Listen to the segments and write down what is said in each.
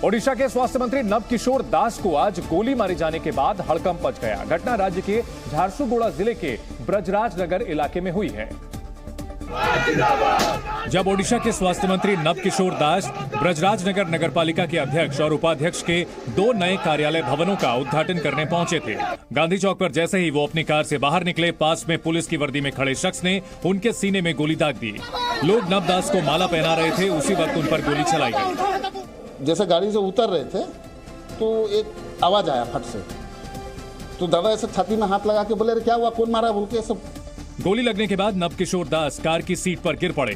ओडिशा के स्वास्थ्य मंत्री नवकिशोर दास को आज गोली मारे जाने के बाद हड़कंप मच गया। घटना राज्य के झारसुगुड़ा जिले के ब्रजराज नगर इलाके में हुई है। जब ओडिशा के स्वास्थ्य मंत्री नवकिशोर दास ब्रजराज नगर नगरपालिका के अध्यक्ष और उपाध्यक्ष के 2 नए कार्यालय भवनों का उद्घाटन करने पहुंचे थे। गांधी चौक पर जैसे ही वो अपनी कार से बाहर निकले, पास में पुलिस की वर्दी में खड़े शख्स ने उनके सीने में गोली दाग दी। लोग नवदास को माला पहना रहे थे, उसी वक्त उन पर गोली चलाई गई। जैसे गाड़ी से उतर रहे थे तो एक आवाज आया फट से, तो दादा ऐसे छाती में हाथ लगा के बोले, क्या हुआ, कौन मारा बोल के। सब गोली लगने के बाद नवकिशोर दास कार की सीट पर गिर पड़े,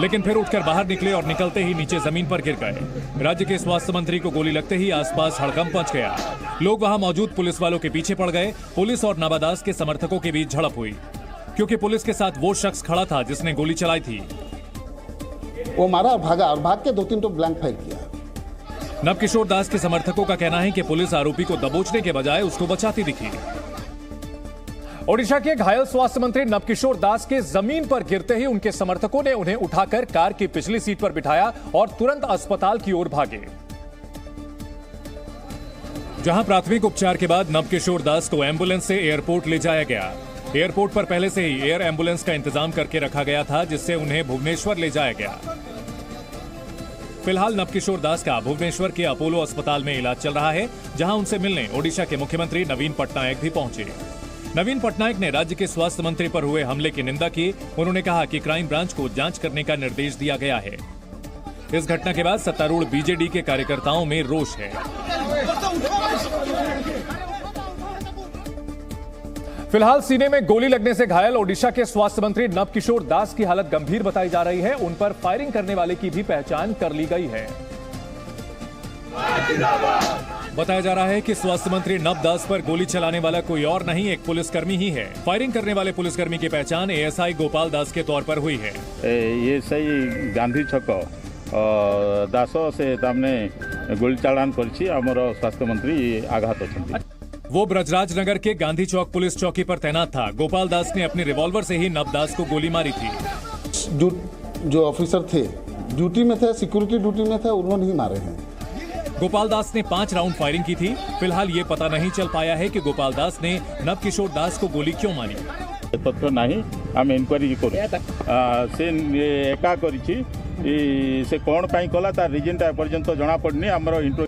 लेकिन फिर उठकर बाहर निकले और निकलते ही नीचे जमीन पर गिर गए। राज्य के स्वास्थ्य मंत्री को गोली लगते ही आसपास हड़कंप मच गया। लोग वहां मौजूद पुलिस वालों के पीछे पड़ गए। पुलिस और नवादास के समर्थकों के बीच झड़प हुई, क्योंकि पुलिस के साथ वो शख्स खड़ा था जिसने गोली चलाई थी। वो मारा और भागा, और भाग के 2-3 तो ब्लैंक फायर किया। नवकिशोर दास के समर्थकों का कहना है कि पुलिस आरोपी को दबोचने के बजाय उसको बचाती दिखी। ओडिशा के घायल स्वास्थ्य मंत्री नवकिशोर दास के जमीन पर गिरते ही उनके समर्थकों ने उन्हें उठाकर कार की पिछली सीट पर बिठाया और तुरंत अस्पताल की ओर भागे, जहां प्राथमिक उपचार के बाद नवकिशोर दास को एम्बुलेंस से एयरपोर्ट ले जाया गया। एयरपोर्ट पर पहले से ही एयर एम्बुलेंस का इंतजाम करके रखा गया था, जिससे उन्हें भुवनेश्वर ले जाया गया। फिलहाल नवकिशोर दास का भुवनेश्वर के अपोलो अस्पताल में इलाज चल रहा है, जहां उनसे मिलने ओडिशा के मुख्यमंत्री नवीन पटनायक भी पहुंचे। नवीन पटनायक ने राज्य के स्वास्थ्य मंत्री पर हुए हमले की निंदा की। उन्होंने कहा कि क्राइम ब्रांच को जांच करने का निर्देश दिया गया है। इस घटना के बाद सत्तारूढ़ बीजेडी के कार्यकर्ताओं में रोष है। फिलहाल सीने में गोली लगने से घायल ओडिशा के स्वास्थ्य मंत्री नवकिशोर दास की हालत गंभीर बताई जा रही है। उन पर फायरिंग करने वाले की भी पहचान कर ली गई है। बताया जा रहा है कि स्वास्थ्य मंत्री नवदास पर गोली चलाने वाला कोई और नहीं, एक पुलिसकर्मी ही है। फायरिंग करने वाले पुलिसकर्मी की पहचान एएसआई गोपाल दास के तौर पर हुई है। ये सही गांधी छक दास से तामने गोली चालान करछि हमर स्वास्थ्य मंत्री आघात अछंती। वो ब्रजराज नगर के गांधी चौक पुलिस चौकी पर तैनात था। गोपाल दास ने अपने रिवॉल्वर से ही नवदास को गोली मारी थी। जो ऑफिसर थे, ड्यूटी में थे, सिक्योरिटी ड्यूटी में थे, उन्होंने ही मारे हैं। गोपाल दास ने 5 राउंड फायरिंग की थी। फिलहाल ये पता नहीं चल पाया है कि गोपाल दास ने नवकिशोर दास को गोली क्यों मारी। तथ्य नहीं, हम इंक्वायरी करू। से एका करिछि, से कोन काई कला तार रीजन ता पर्यंत जना पड़नी हमरो इंट्रो।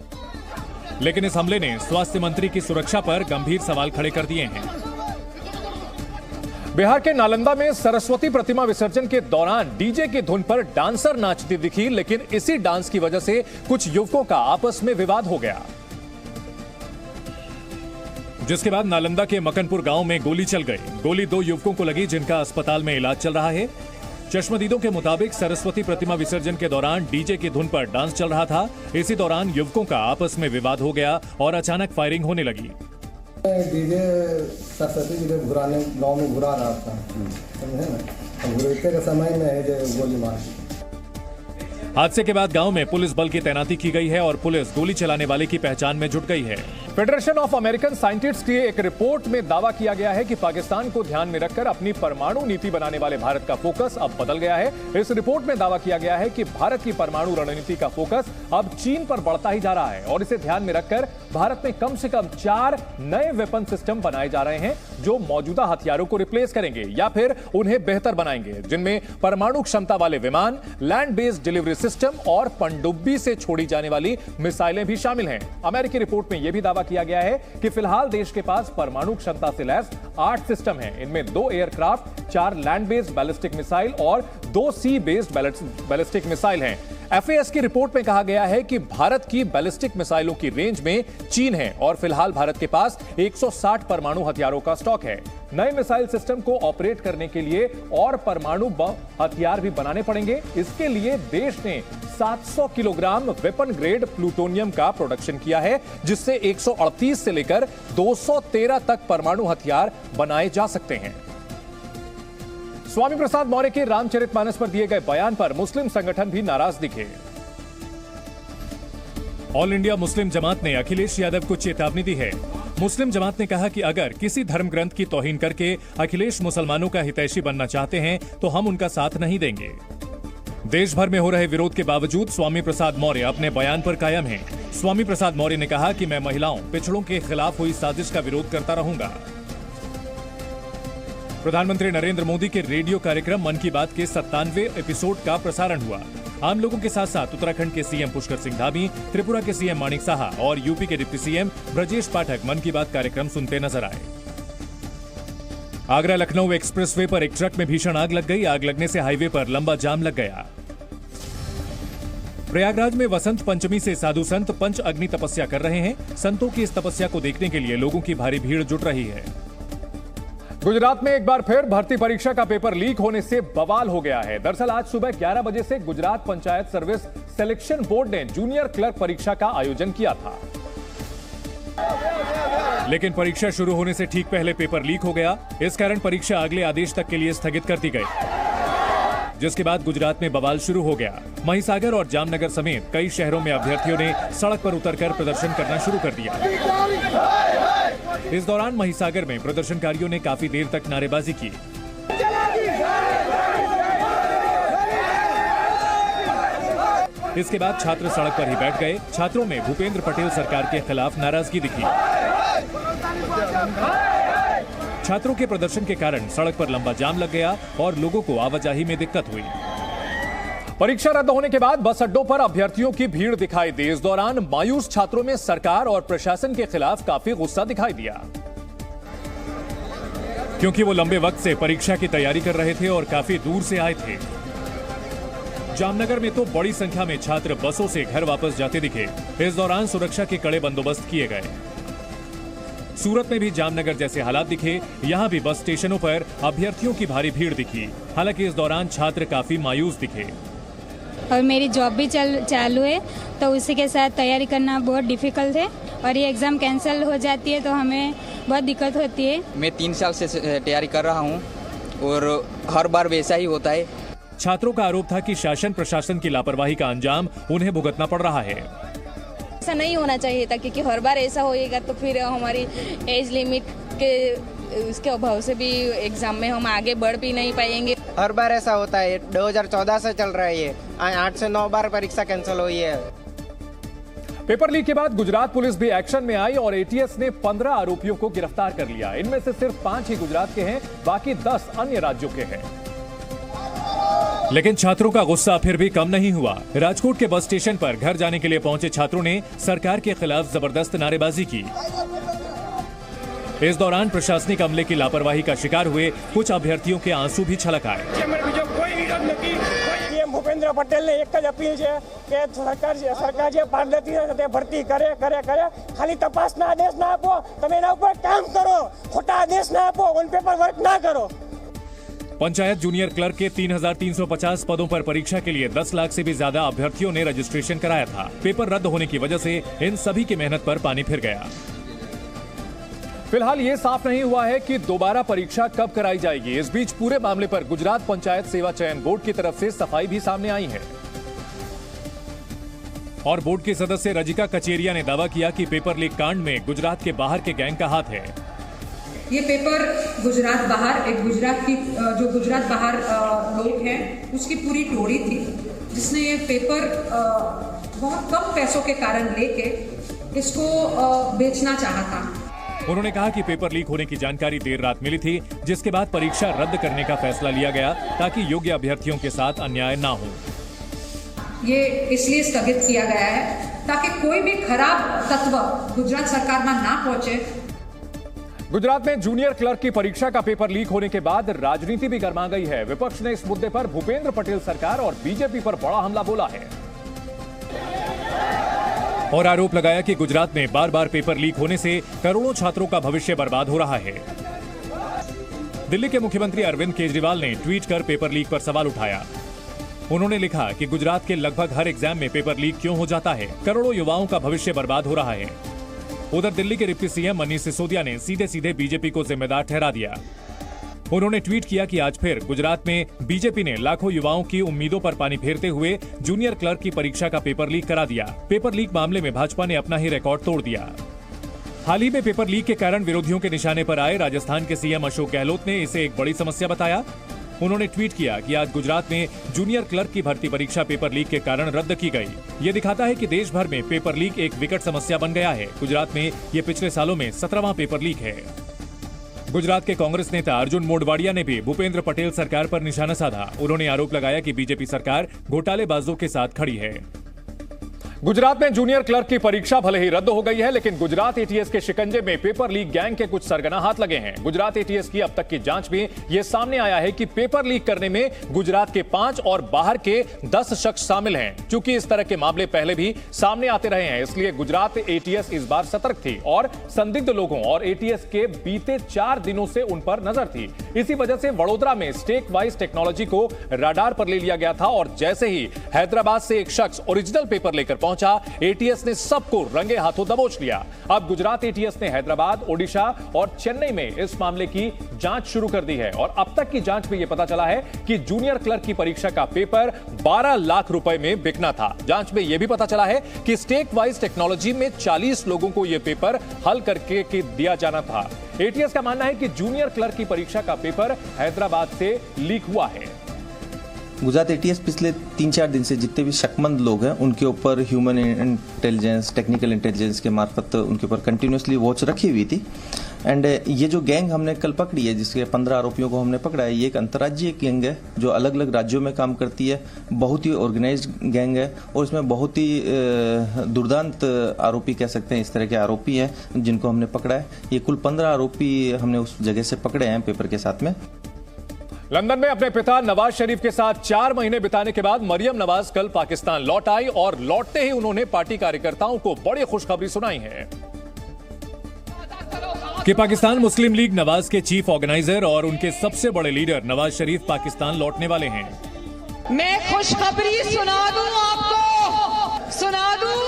लेकिन इस हमले ने स्वास्थ्य मंत्री की सुरक्षा पर गंभीर सवाल खड़े कर दिए हैं। बिहार के नालंदा में सरस्वती प्रतिमा विसर्जन के दौरान डीजे की धुन पर डांसर नाचती दिखी, लेकिन इसी डांस की वजह से कुछ युवकों का आपस में विवाद हो गया, जिसके बाद नालंदा के मकनपुर गांव में गोली चल गई। गोली 2 युवकों को लगी, जिनका अस्पताल में इलाज चल रहा है। चश्मदीदों के मुताबिक सरस्वती प्रतिमा विसर्जन के दौरान डीजे की धुन पर डांस चल रहा था। इसी दौरान युवकों का आपस में विवाद हो गया और अचानक फायरिंग होने लगी। डीजे सरस्वती जी को घुराने गाँव में घुरा रहा था, समझे ना, घुरते के समय में है जो गोली मार। हादसे के बाद गांव में पुलिस बल की तैनाती की गई है और पुलिस गोली चलाने वाले की पहचान में जुट गई है। फेडरेशन ऑफ अमेरिकन साइंटिस्ट्स की एक रिपोर्ट में दावा किया गया है कि पाकिस्तान को ध्यान में रखकर अपनी परमाणु नीति बनाने वाले भारत का फोकस अब बदल गया है। इस रिपोर्ट में दावा किया गया है कि भारत की परमाणु रणनीति का फोकस अब चीन पर बढ़ता ही जा रहा है और इसे ध्यान में रखकर भारत में कम से कम 4 नए वेपन सिस्टम बनाए जा रहे हैं, जो मौजूदा हथियारों को रिप्लेस करेंगे या फिर उन्हें बेहतर बनाएंगे, जिनमें परमाणु क्षमता वाले विमान, लैंड बेस्ड डिलीवरी सिस्टम और पनडुब्बी से छोड़ी जाने वाली मिसाइलें भी शामिल हैं। अमेरिकी रिपोर्ट में यह भी दावा किया गया है कि फिलहाल देश के पास परमाणु क्षमता से लैस 8 सिस्टम हैं। इनमें 2 aircraft, 4 land based ballistic missile और 2 सी बेस्ड बैलिस्टिक मिसाइल हैं। एफएएस की रिपोर्ट में कहा गया है कि भारत की बैलिस्टिक मिसाइलों की रेंज में चीन है और फिलहाल भारत के पास 160 परमाणु हथियारों का स्टॉक है। नए मिसाइल सिस्टम को ऑपरेट करने के लिए और परमाणु हथियार भी बनाने पड़ेंगे। इसके लिए देश ने 700 किलोग्राम वेपन ग्रेड प्लूटोनियम का प्रोडक्शन किया है, जिससे 138 से लेकर 213 तक परमाणु हथियार बनाए जा सकते हैं। स्वामी प्रसाद मौर्य के रामचरितमानस पर दिए गए बयान पर मुस्लिम संगठन भी नाराज दिखे। ऑल इंडिया मुस्लिम जमात ने अखिलेश यादव को चेतावनी दी है। मुस्लिम जमात ने कहा कि अगर किसी धर्म ग्रंथ की तौहीन करके अखिलेश मुसलमानों का हितैषी बनना चाहते हैं तो हम उनका साथ नहीं देंगे। देश भर में हो रहे विरोध के बावजूद स्वामी प्रसाद मौर्य अपने बयान पर कायम हैं। स्वामी प्रसाद मौर्य ने कहा कि मैं महिलाओं, पिछड़ों के खिलाफ हुई साजिश का विरोध करता रहूंगा। प्रधानमंत्री नरेंद्र मोदी के रेडियो कार्यक्रम मन की बात के 97वें एपिसोड का प्रसारण हुआ। आम लोगों के साथ साथ उत्तराखंड के सीएम पुष्कर सिंह धामी, त्रिपुरा के सीएम माणिक साहा और यूपी के डिप्टी सीएम ब्रजेश पाठक मन की बात कार्यक्रम सुनते नजर आए। आगरा लखनऊ एक्सप्रेसवे पर एक ट्रक में भीषण आग लग गई। आग लगने से हाईवे पर लंबा जाम लग गया। प्रयागराज में वसंत पंचमी से साधु संत पंच अग्नि तपस्या कर रहे हैं। संतों की इस तपस्या को देखने के लिए लोगों की भारी भीड़ जुट रही है। गुजरात में एक बार फिर भर्ती परीक्षा का पेपर लीक होने से बवाल हो गया है। दरअसल आज सुबह 11 बजे से Gujarat panchayat service selection board ने जूनियर क्लर्क परीक्षा का आयोजन किया था, लेकिन परीक्षा शुरू होने से ठीक पहले पेपर लीक हो गया। इस कारण परीक्षा अगले आदेश तक के लिए स्थगित कर दी गई, जिसके बाद गुजरात में बवाल शुरू हो गया। महिसागर और जामनगर समेत कई शहरों में अभ्यर्थियों ने सड़क पर उतरकर प्रदर्शन करना शुरू कर दिया। इस दौरान महिसागर में प्रदर्शनकारियों ने काफी देर तक नारेबाजी की। इसके बाद छात्र सड़क पर ही बैठ गए। छात्रों में भूपेंद्र पटेल सरकार के खिलाफ नाराजगी दिखी। छात्रों के प्रदर्शन के कारण सड़क पर लंबा जाम लग गया और लोगों को आवाजाही में दिक्कत हुई। परीक्षा रद्द होने के बाद बस अड्डों पर अभ्यर्थियों की भीड़ दिखाई दी। इस दौरान मायूस छात्रों में सरकार और प्रशासन के खिलाफ काफी गुस्सा दिखाई दिया, क्योंकि वो लंबे वक्त से परीक्षा की तैयारी कर रहे थे और काफी दूर से आए थे। जामनगर में तो बड़ी संख्या में छात्र बसों से घर वापस जाते दिखे। इस दौरान सुरक्षा के कड़े बंदोबस्त किए गए। सूरत में भी जामनगर जैसे हालात दिखे। यहाँ भी बस स्टेशनों पर अभ्यर्थियों की भारी भीड़ दिखी। हालांकि इस दौरान छात्र काफी मायूस दिखे। और मेरी जॉब भी चालू है, तो उसी के साथ तैयारी करना बहुत डिफिकल्ट है और ये एग्ज़ाम कैंसिल हो जाती है तो हमें बहुत दिक्कत होती है। मैं 3 साल से तैयारी कर रहा हूँ और हर बार वैसा ही होता है। छात्रों का आरोप था कि शासन प्रशासन की लापरवाही का अंजाम उन्हें भुगतना पड़ रहा है। ऐसा नहीं होना चाहिए था, क्योंकि हर बार ऐसा होएगा तो फिर हमारी एज लिमिट के उसके अभाव से भी एग्जाम में हम आगे बढ़ भी नहीं पाएंगे। हर बार ऐसा होता है। 2014 से चल रहा है ये, 8 से 9 बार परीक्षा कैंसिल हुई है। पेपर लीक के बाद गुजरात पुलिस भी एक्शन में आई और एटीएस ने 15 आरोपियों को गिरफ्तार कर लिया। इनमें से सिर्फ 5 ही गुजरात के हैं, बाकी 10 अन्य राज्यों के हैं। लेकिन छात्रों का गुस्सा फिर भी कम नहीं हुआ। राजकोट के बस स्टेशन पर घर जाने के लिए पहुंचे छात्रों ने सरकार के खिलाफ जबरदस्त नारेबाजी की। इस दौरान प्रशासनिक अमले की लापरवाही का शिकार हुए कुछ अभ्यर्थियों के आंसू भी छलक आए। भूपेन्द्र पटेल ने एक ज अपील है कि सरकार जे पारदर्शी भर्ती करे खाली तपासना आदेश ना आपो, તમે એના ઉપર કામ કરો, ખોટા આદેશ ના આપો, ઓન પેપર વર્ક ना करो। पंचायत जूनियर क्लर्क के 3,350 पदों पर परीक्षा के लिए 10 लाख से भी ज्यादा अभ्यर्थियों ने रजिस्ट्रेशन कराया था। पेपर रद्द होने की वजह से इन सभी की मेहनत पर पानी फिर गया। फिलहाल ये साफ नहीं हुआ है कि दोबारा परीक्षा कब कराई जाएगी। इस बीच पूरे मामले पर गुजरात पंचायत सेवा चयन बोर्ड की तरफ से सफाई भी सामने आई है और बोर्ड के सदस्य रजिका कचेरिया ने दावा किया कि पेपर लीक कांड में गुजरात के बाहर के गैंग का हाथ है। ये पेपर गुजरात बाहर एक जो गुजरात बाहर लोग हैं उसकी पूरी टोली थी, जिसने ये पेपर बहुत कम पैसों के कारण लेके इसको बेचना चाहा था। उन्होंने कहा कि पेपर लीक होने की जानकारी देर रात मिली थी, जिसके बाद परीक्षा रद्द करने का फैसला लिया गया ताकि योग्य अभ्यर्थियों के साथ अन्याय ना हो। ये इसलिए स्थगित किया गया है ताकि कोई भी खराब तत्व गुजरात सरकार में ना पहुंचे। गुजरात में जूनियर क्लर्क की परीक्षा का पेपर लीक होने के बाद राजनीति भी गर्मा गई है। विपक्ष ने इस मुद्दे पर भूपेंद्र पटेल सरकार और बीजेपी पर बड़ा हमला बोला है और आरोप लगाया कि गुजरात में बार बार पेपर लीक होने से करोड़ों छात्रों का भविष्य बर्बाद हो रहा है। दिल्ली के मुख्यमंत्री अरविंद केजरीवाल ने ट्वीट कर पेपर लीक पर सवाल उठाया। उन्होंने लिखा कि गुजरात के लगभग हर एग्जाम में पेपर लीक क्यों हो जाता है, करोड़ों युवाओं का भविष्य बर्बाद हो रहा है। उधर दिल्ली के डिप्टी सीएम मनीष सिसोदिया ने सीधे सीधे बीजेपी को जिम्मेदार ठहरा दिया। उन्होंने ट्वीट किया कि आज फिर गुजरात में बीजेपी ने लाखों युवाओं की उम्मीदों पर पानी फेरते हुए जूनियर क्लर्क की परीक्षा का पेपर लीक करा दिया। पेपर लीक मामले में भाजपा ने अपना ही रिकॉर्ड तोड़ दिया। हाल ही में पेपर लीक के कारण विरोधियों के निशाने पर आए राजस्थान के सीएम अशोक गहलोत ने इसे एक बड़ी समस्या बताया। उन्होंने ट्वीट किया कि आज गुजरात में जूनियर क्लर्क की भर्ती परीक्षा पेपर लीक के कारण रद्द की गई। ये दिखाता है कि देश भर में पेपर लीक एक विकट समस्या बन गया है। गुजरात में ये पिछले सालों में 17वां पेपर लीक है। गुजरात के कांग्रेस नेता अर्जुन मोढवाडिया ने भी भूपेंद्र पटेल सरकार पर निशाना साधा। उन्होंने आरोप लगाया कि बीजेपी सरकार घोटालेबाजों के साथ खड़ी है। गुजरात में जूनियर क्लर्क की परीक्षा भले ही रद्द हो गई है, लेकिन गुजरात एटीएस के शिकंजे में पेपर लीक गैंग के कुछ सरगना हाथ लगे हैं। गुजरात एटीएस की अब तक की जांच में यह सामने आया है कि पेपर लीक करने में गुजरात के 5 और बाहर के 10 शख्स शामिल हैं। चूंकि इस तरह के मामले पहले भी सामने आते रहे हैं, इसलिए गुजरात एटीएस इस बार सतर्क थी और संदिग्ध लोगों और एटीएस के बीते 4 दिनों से उन पर नजर थी। इसी वजह से वडोदरा में स्टेक वाइज टेक्नोलॉजी को रडार पर ले लिया गया था और जैसे ही हैदराबाद से एक शख्स ओरिजिनल पेपर लेकर पहुंचा, एटीएस ने सबको रंगे हाथों दबोच लिया। अब गुजरात एटीएस ने हैदराबाद, ओडिशा और चेन्नई में इस मामले की जांच शुरू कर दी है और अब तक की जांच में यह पता चला है कि जूनियर क्लर्क की परीक्षा का पेपर 12 लाख रुपए में बिकना था। जांच में यह भी पता चला है कि स्टेक वाइज टेक्नोलॉजी में 40 लोगों को यह पेपर हल करके दिया जाना था। एटीएस का मानना है कि जूनियर क्लर्क की परीक्षा का पेपर हैदराबाद से लीक हुआ है। गुजरात एटीएस पिछले 3-4 दिन से जितने भी शकमंद लोग हैं उनके ऊपर ह्यूमन इंटेलिजेंस, टेक्निकल इंटेलिजेंस के मार्फत उनके ऊपर कंटिन्यूसली वॉच रखी हुई थी। एंड ये जो गैंग हमने कल पकड़ी है, जिसके 15 आरोपियों को हमने पकड़ा है, ये एक अंतर्राज्यीय गैंग है जो अलग अलग राज्यों में काम करती है। बहुत ही ऑर्गेनाइज्ड गैंग है और इसमें बहुत ही दुर्दांत आरोपी कह सकते हैं, इस तरह के आरोपी हैं जिनको हमने पकड़ा है। ये कुल 15 आरोपी हमने उस जगह से पकड़े हैं पेपर के साथ में। लंदन में अपने पिता नवाज शरीफ के साथ 4 महीने बिताने के बाद मरियम नवाज कल पाकिस्तान लौट आई और लौटते ही उन्होंने पार्टी कार्यकर्ताओं को बड़ी खुशखबरी सुनाई है कि पाकिस्तान मुस्लिम लीग नवाज के चीफ ऑर्गेनाइजर और उनके सबसे बड़े लीडर नवाज शरीफ पाकिस्तान लौटने वाले हैं। मैं खुशखबरी सुना दूं आपको, सुना दूं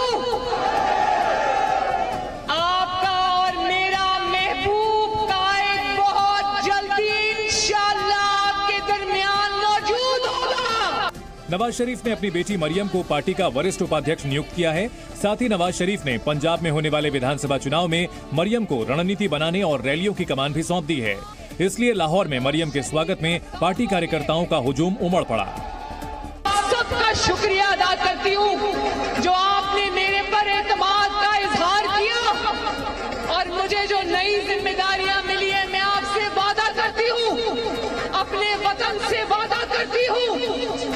आपका और मेरा महबूब कायद बहुत जल्दी इंशाअल्लाह आपके दरमियान मौजूद होगा। नवाज शरीफ ने अपनी बेटी मरियम को पार्टी का वरिष्ठ उपाध्यक्ष नियुक्त किया है। साथ ही नवाज शरीफ ने पंजाब में होने वाले विधानसभा चुनाव में मरियम को रणनीति बनाने और रैलियों की कमान भी सौंप दी है। इसलिए लाहौर में मरियम के स्वागत में पार्टी कार्यकर्ताओं का हुजूम उमड़ पड़ा। सबका शुक्रिया अदा करती हूँ जो आपने मेरे पर एतमाद का इजहार किया और मुझे जो नई जिम्मेदारियां मिली है, मैं आपसे वादा करती हूँ, अपने वतन से वादा करती हूँ,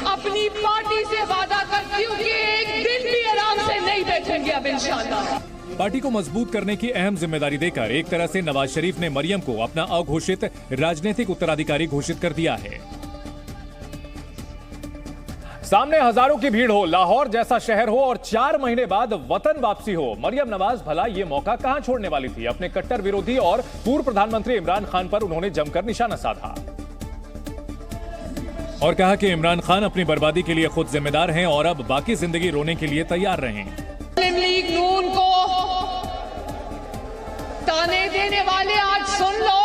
अपनी पार्टी से वादा करती हूँ कि एक दिन भी आराम से नहीं बैठेंगे अब इंशाअल्लाह। पार्टी को मजबूत करने की अहम जिम्मेदारी देकर एक तरह से नवाज शरीफ ने मरियम को अपना अघोषित राजनीतिक उत्तराधिकारी घोषित कर दिया है। सामने हजारों की भीड़ हो, लाहौर जैसा शहर हो और 4 महीने बाद वतन वापसी हो, मरियम नवाज भला ये मौका कहां छोड़ने वाली थी। अपने कट्टर विरोधी और पूर्व प्रधानमंत्री इमरान खान पर उन्होंने जमकर निशाना साधा और कहा कि इमरान खान अपनी बर्बादी के लिए खुद जिम्मेदार हैं और अब बाकी जिंदगी रोने के लिए तैयार रहें। मुस्लिम लीग नून को ताने देने वाले आज सुन लो,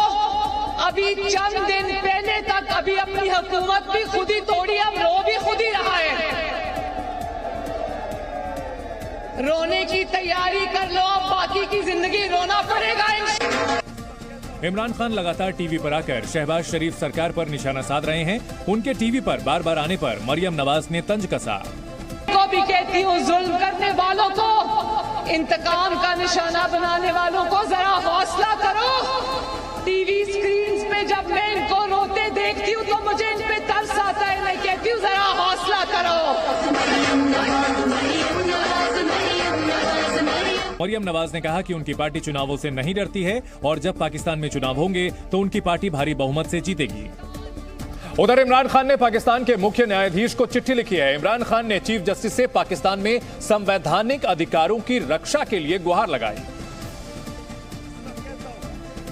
अभी चंद दिन पहले तक अभी अपनी हुकूमत भी खुद ही तोड़ी, अब रो भी खुद ही रहा है। रोने की तैयारी कर लो, अब बाकी की जिंदगी रोना पड़ेगा। इमरान खान लगातार टीवी पर आकर शहबाज शरीफ सरकार पर निशाना साध रहे हैं। उनके टीवी पर बार बार आने पर मरियम नवाज ने तंज कसा। को भी कहती हूँ, जुल्म करने वालों को, इंतकाम का निशाना बनाने वालों को जरा हौसला करो। टीवी स्क्रीन पे जब मैं इनको रोते देखती हूँ तो मुझे इन पे तरस आता है। मैं कहती हूँ जरा हौसला करो। मरियम नवाज ने कहा कि उनकी पार्टी चुनावों से नहीं डरती है और जब पाकिस्तान में चुनाव होंगे तो उनकी पार्टी भारी बहुमत से जीतेगी। उधर इमरान खान ने पाकिस्तान के मुख्य न्यायाधीश को चिट्ठी लिखी है। इमरान खान ने चीफ जस्टिस से पाकिस्तान में संवैधानिक अधिकारों की रक्षा के लिए गुहार लगाई।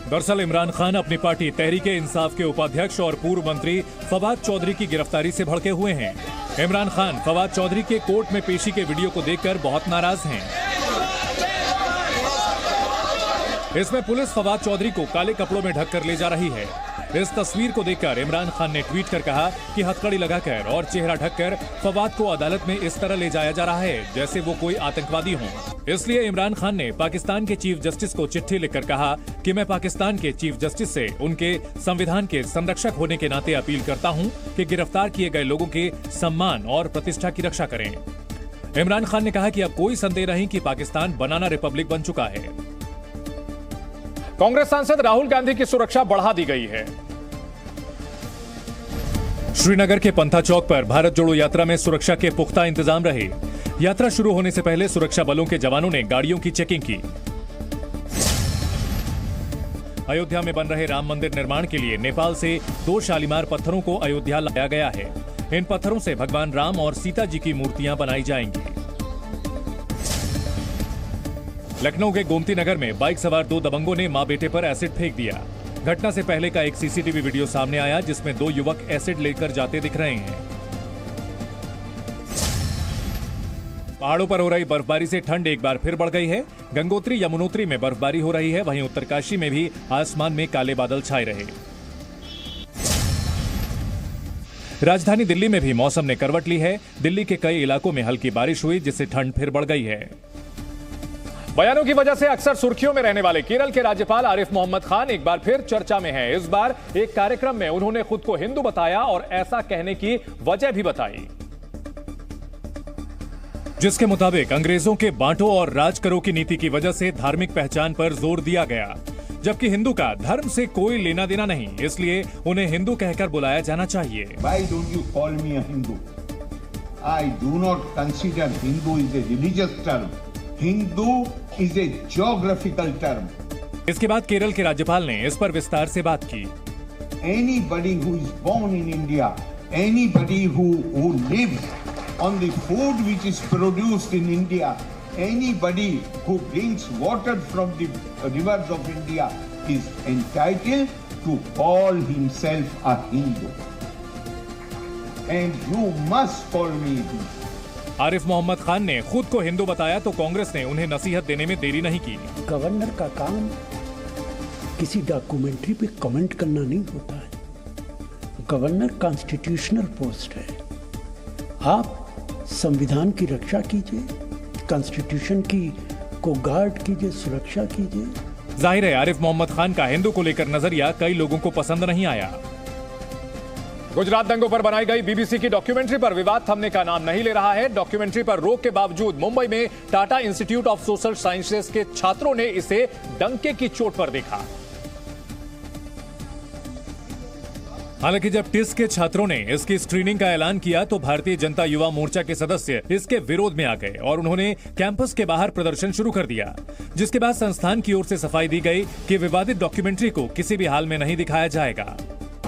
दरअसल इमरान खान अपनी पार्टी तहरीके इंसाफ के उपाध्यक्ष और पूर्व मंत्री फवाद चौधरी की गिरफ्तारी से भड़के हुए हैं। इमरान खान फवाद चौधरी के कोर्ट में पेशी के वीडियो को देखकर बहुत नाराज हैं। इसमें पुलिस फवाद चौधरी को काले कपड़ों में ढककर ले जा रही है। इस तस्वीर को देखकर इमरान खान ने ट्वीट कर कहा कि हथकड़ी लगाकर और चेहरा ढककर फवाद को अदालत में इस तरह ले जाया जा रहा है जैसे वो कोई आतंकवादी हो। इसलिए इमरान खान ने पाकिस्तान के चीफ जस्टिस को चिट्ठी लिखकर कहा कि मैं पाकिस्तान के चीफ जस्टिस से उनके संविधान के संरक्षक होने के नाते अपील करता हूं कि गिरफ्तार किए गए लोगों के सम्मान और प्रतिष्ठा की रक्षा करें। इमरान खान ने कहा कि अब कोई संदेह नहीं कि पाकिस्तान बनाना रिपब्लिक बन चुका है। कांग्रेस सांसद राहुल गांधी की सुरक्षा बढ़ा दी गई है। श्रीनगर के पंथा चौक पर भारत जोड़ो यात्रा में सुरक्षा के पुख्ता इंतजाम रहे। यात्रा शुरू होने से पहले सुरक्षा बलों के जवानों ने गाड़ियों की चेकिंग की। अयोध्या में बन रहे राम मंदिर निर्माण के लिए नेपाल से 2 शालीमार पत्थरों को अयोध्या लाया गया है। इन पत्थरों से भगवान राम और सीता जी की मूर्तियां बनाई जाएंगी। लखनऊ के गोमती नगर में बाइक सवार 2 दबंगों ने मां बेटे पर एसिड फेंक दिया। घटना से पहले का एक सीसीटीवी वीडियो सामने आया जिसमें 2 युवक एसिड लेकर जाते दिख रहे हैं। पहाड़ों पर हो रही बर्फबारी से ठंड एक बार फिर बढ़ गई है। गंगोत्री यमुनोत्री में बर्फबारी हो रही है, वहीं उत्तरकाशी में भी आसमान में काले बादल छाए रहे। राजधानी दिल्ली में भी मौसम ने करवट ली है। दिल्ली के कई इलाकों में हल्की बारिश हुई जिससे ठंड फिर बढ़ गई है। बयानों की वजह से अक्सर सुर्खियों में रहने वाले केरल के राज्यपाल आरिफ मोहम्मद खान एक बार फिर चर्चा में हैं। इस बार एक कार्यक्रम में उन्होंने खुद को हिंदू बताया और ऐसा कहने की वजह भी बताई, जिसके मुताबिक अंग्रेजों के बांटो और राज करो की नीति की वजह से धार्मिक पहचान पर जोर दिया गया, जबकि हिंदू का धर्म से कोई लेना देना नहीं, इसलिए उन्हें हिंदू कहकर बुलाया जाना चाहिए। Why don't you call me a Hindu? I do not consider Hindu is a religious term. Hindu is a geographical term. इसके बाद केरल के राज्यपाल ने इस पर विस्तार से बात की। Anybody who is born in India, anybody who lives on the food which is produced in India, anybody who drinks water from the rivers of India is entitled to call himself a Hindu. And you must call me Hindu. Arif Mohammad Khan ने खुद को हिंदू बताया तो कांग्रेस ने उन्हें नसीहत देने में देरी नहीं की। गवर्नर का काम किसी डॉक्यूमेंट्री पे कमेंट करना नहीं होता है। गवर्नर कॉन्स्टिट्यूशनल पोस्ट है। आप संविधान की रक्षा कीजिए, कॉन्स्टिट्यूशन की को गार्ड कीजिए, सुरक्षा कीजिए। जाहिर है आरिफ मोहम्मद खान का हिंदू को लेकर नजरिया कई लोगों को पसंद नहीं आया। गुजरात दंगों पर बनाई गई बीबीसी की डॉक्यूमेंट्री पर विवाद थमने का नाम नहीं ले रहा है। डॉक्यूमेंट्री पर रोक के बावजूद मुंबई में Tata institute of social sciences के छात्रों ने इसे डंके की चोट पर देखा। हालांकि जब टिस के छात्रों ने इसकी स्क्रीनिंग का ऐलान किया तो भारतीय जनता युवा मोर्चा के सदस्य इसके विरोध में आ गए और उन्होंने कैंपस के बाहर प्रदर्शन शुरू कर दिया, जिसके बाद संस्थान की ओर से सफाई दी गई कि विवादित डॉक्यूमेंट्री को किसी भी हाल में नहीं दिखाया जाएगा।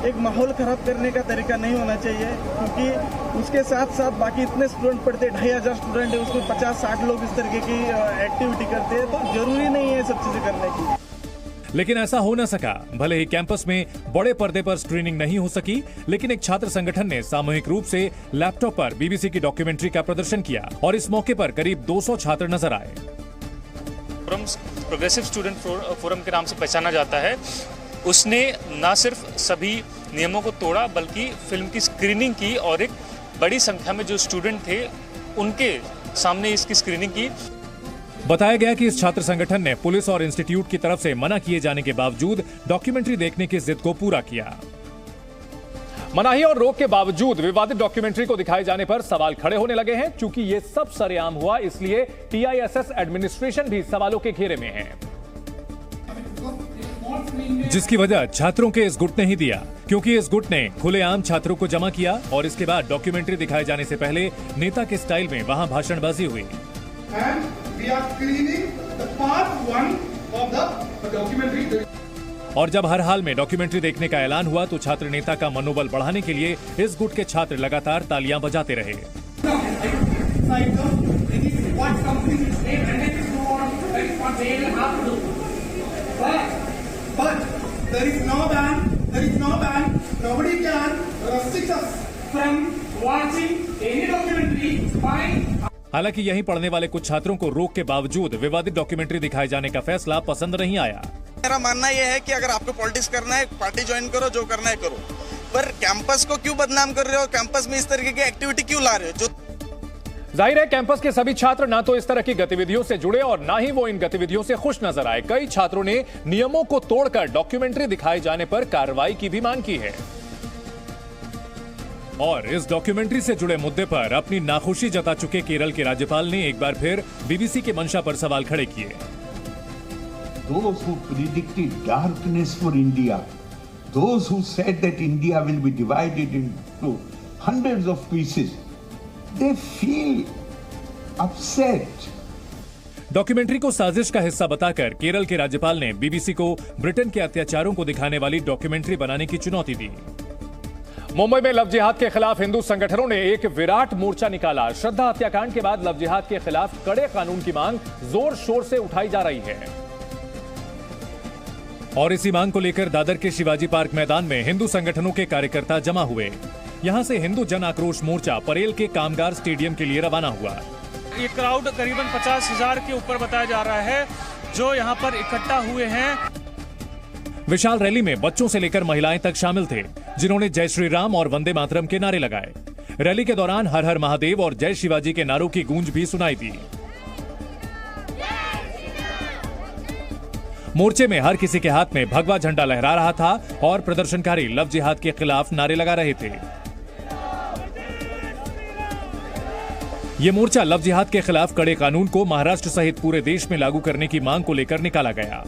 एक माहौल खराब करने का तरीका नहीं होना चाहिए, क्योंकि उसके साथ साथ बाकी इतने स्टूडेंट पढ़ते, 2500 स्टूडेंट है, उसमें 50-60 लोग इस तरीके की एक्टिविटी करते हैं, तो जरूरी नहीं है सब चीजें करने की। लेकिन ऐसा हो न सका। भले ही कैंपस में बड़े पर्दे पर स्क्रीनिंग नहीं हो सकी, लेकिन एक छात्र संगठन ने सामूहिक रूप से लैपटॉप पर बीबीसी की डॉक्यूमेंट्री का प्रदर्शन किया और इस मौके पर करीब 200 छात्र नजर आए। प्रोग्रेसिव स्टूडेंट फोरम के नाम से पहचाना जाता है। उसने न सिर्फ सभी नियमों को तोड़ा बल्कि फिल्म की स्क्रीनिंग की और एक बड़ी संख्या में जो स्टूडेंट थे उनके सामने इसकी स्क्रीनिंग की। बताया गया कि इस छात्र संगठन ने पुलिस और इंस्टीट्यूट की तरफ से मना किए जाने के बावजूद डॉक्यूमेंट्री देखने की जिद को पूरा किया। मनाही और रोक के बावजूद विवादित डॉक्यूमेंट्री को दिखाए जाने पर सवाल खड़े होने लगे हैं। चूंकि ये सब सरेआम हुआ, इसलिए टीआईएसएस एडमिनिस्ट्रेशन भी सवालों के घेरे में है, जिसकी वजह छात्रों के इस गुट ने ही दिया, क्योंकि इस गुट ने खुलेआम छात्रों को जमा किया और इसके बाद डॉक्यूमेंट्री दिखाए जाने से पहले नेता के स्टाइल में वहां भाषणबाजी हुई। और जब हर हाल में डॉक्यूमेंट्री देखने का ऐलान हुआ तो छात्र नेता का मनोबल बढ़ाने के लिए इस गुट के छात्र लगातार तालियां बजाते रहे। But there is no ban, nobody can restrict us from watching any documentary by... हालांकि यहीं पढ़ने वाले कुछ छात्रों को रोक के बावजूद विवादित डॉक्यूमेंट्री दिखाए जाने का फैसला पसंद नहीं आया। मेरा मानना यह है कि अगर आपको पॉलिटिक्स करना है, पार्टी ज्वाइन करो, जो करना है करो, पर कैंपस को क्यों बदनाम कर रहे हो? कैंपस में इस तरीके की एक्टिविटी क्यों ला रहे हो? जो जाहिर है कैंपस के सभी छात्र ना तो इस तरह की गतिविधियों से जुड़े और ना ही वो इन गतिविधियों से खुश नजर आए। कई छात्रों ने नियमों को तोड़कर डॉक्यूमेंट्री दिखाए जाने पर कार्रवाई की भी मांग की है और इस डॉक्यूमेंट्री से जुड़े मुद्दे पर अपनी नाखुशी जता चुके केरल के राज्यपाल ने एक बार फिर बीबीसी के मंशा पर सवाल खड़े किए। Those who predicted darkness for India, those who said that India will be divided into hundreds of pieces, they feel upset. Documentary को साजिश का हिस्सा बताकर केरल के राज्यपाल ने बीबीसी को ब्रिटेन के अत्याचारों को दिखाने वाली डॉक्यूमेंट्री बनाने की चुनौती दी। मुंबई में लव जिहाद के खिलाफ हिंदू संगठनों ने एक विराट मोर्चा निकाला। श्रद्धा हत्याकांड के बाद लव जिहाद के खिलाफ कड़े कानून की मांग जोर शोर से उठाई जा रही है और इसी मांग को लेकर दादर के शिवाजी पार्क मैदान में हिंदू संगठनों के कार्यकर्ता जमा हुए। यहां से हिंदू जन आक्रोश मोर्चा परेल के कामगार स्टेडियम के लिए रवाना हुआ। ये क्राउड करीबन 50,000 के ऊपर बताया जा रहा है जो यहां पर इकट्ठा हुए हैं। विशाल रैली में बच्चों से लेकर महिलाएं तक शामिल थे, जिन्होंने जय श्री राम और वंदे मातरम के नारे लगाए। रैली के दौरान हर हर महादेव और जय शिवाजी के नारों की गूंज भी सुनाई दी। मोर्चे में हर किसी के हाथ में भगवा झंडा लहरा रहा था और प्रदर्शनकारी लव जिहाद के खिलाफ नारे लगा रहे थे। ये मोर्चा लव जिहाद के खिलाफ कड़े कानून को महाराष्ट्र सहित पूरे देश में लागू करने की मांग को लेकर निकाला गया।